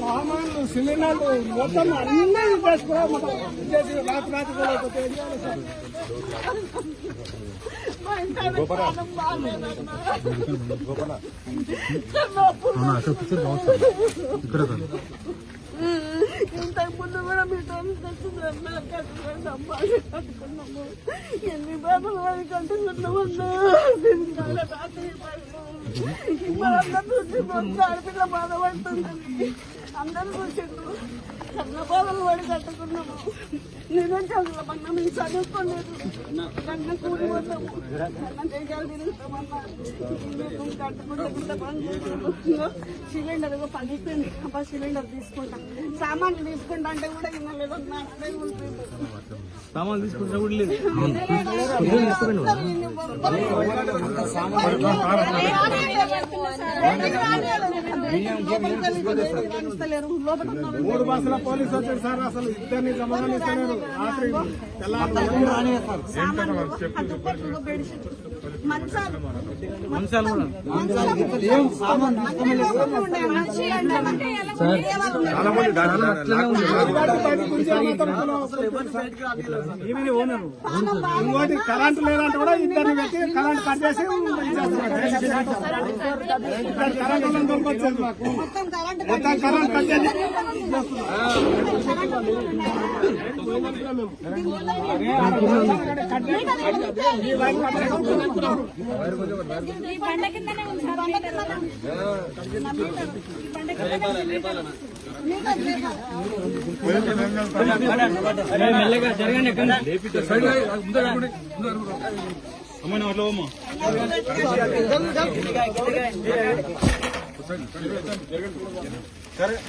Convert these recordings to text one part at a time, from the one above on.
సామాన్లు సిలిండర్లు మొత్తం అన్నీ చేసుకురా మొత్తం రాత్రి ఇంతకు ముందు కూడా మీతో కట్టుకున్నాము ఎన్ని బాధలు అది కట్టుకున్నామన్నా ఆడపిల్ల బాధపడుతుందని అందరూ చూసిండ్రు కన్న బాధలు పడి కట్టుకున్నాము. నేనే చదువుతామన్నా మేము చదువుకోలేదు. కన్న కూలి పోతాము కన్న దేశాలు తిరుగుతామన్నా కట్టుకుంటే ఇంత పని సిలిండర్ పగిపోయింది. అబ్బా సిలిండర్ తీసుకుంటాం సామాన్లు తీసుకుంటా అంటే కూడా ఇవ్వలేదు. అదే ఉంటుంది సామాన్లు తీసుకుంటా కూడా లేదు. మూడు బస్సుల పోలీసు వచ్చారు సార్. అసలు ఇద్దరిని సమాధానం ఇస్తలేరు. రాత్రి మంచాలు కూడా ఇంకోటి కరెంట్ లేదంటే కూడా ఇద్దరిని పెట్టి కరెంట్ కట్ చేసి కరెంట్ దొరకొచ్చేది మాకు. మొత్తం కరెంట్ కట్ చేసి మెల్లగా జరగండి.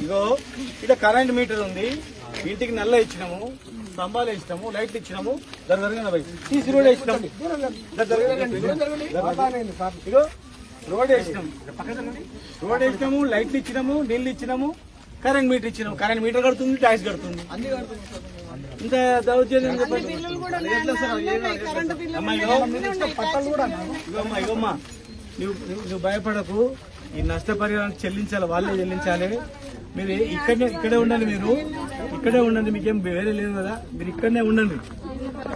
ఇగో ఇక్కడ కరెంట్ మీటర్ ఉంది. ఇంటికి నల్ల ఇచ్చినాము, స్తంభాలు ఇచ్చినాము, లైట్లు ఇచ్చినాము. తీసి రోడ్ వేసినాము. ఇగో రోడ్ వేసినాము, రోడ్ వేసినాము, లైట్లు ఇచ్చినాము, నీళ్లు ఇచ్చినాము, కరెంట్ మీటర్ ఇచ్చినాము. కరెంట్ మీటర్ కడుతుంది, ట్యాక్స్ కడుతుంది. ఇంత దౌర్జన్యం చెప్పండి. ఇగోమ్మా నువ్వు భయపడకు. ఈ నష్టపరిహారాన్ని చెల్లించాలి, వాళ్ళే చెల్లించాలి. మీరు ఇక్కడే ఉండండి. మీరు ఇక్కడే ఉండండి. మీకేం వేరే లేదు కదా. మీరు ఇక్కడనే ఉండండి.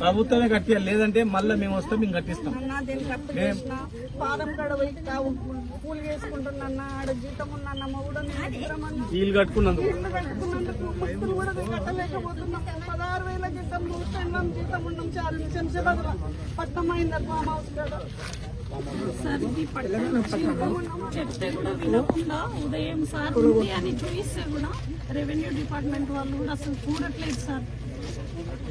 ప్రభుత్వమే కట్టియాలి. లేదంటే మళ్ళీ మేము వస్తాం, మేము కట్టిస్తాం. వీళ్ళు కట్టుకున్నందుకు 16,000 జీతం జీతం ఉన్నాం. శంషాబాద్ పట్నం అయింది ఫామ్ హౌస్ కాడ. సార్ ఇది చెప్తే కూడా వినకుండా ఉదయం సార్ ఉంది అని చూపిస్తే కూడా రెవెన్యూ డిపార్ట్మెంట్ వాళ్ళు కూడా అసలు చూడట్లేదు సార్.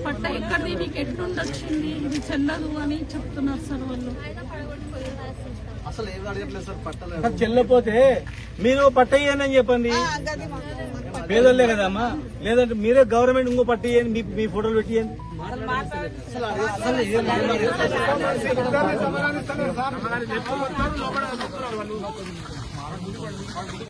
పట్ట ఎక్కడిది మీకు ఎట్లుండొచ్చింది, ఇది చెల్లదు అని చెప్తున్నారు సార్ వాళ్ళు. అసలు ఏం అడగట్లేదు సార్. పట్ట చెల్లపోతే మీరు పట్ట ఇయ్యని చెప్పండి. పేదోళ్ళే కదమ్మా. లేదంటే మీరే గవర్నమెంట్ ఇంకో పట్ట ఇయ్యండి, మీ ఫోటోలు పెట్టి ఇవ్వండి.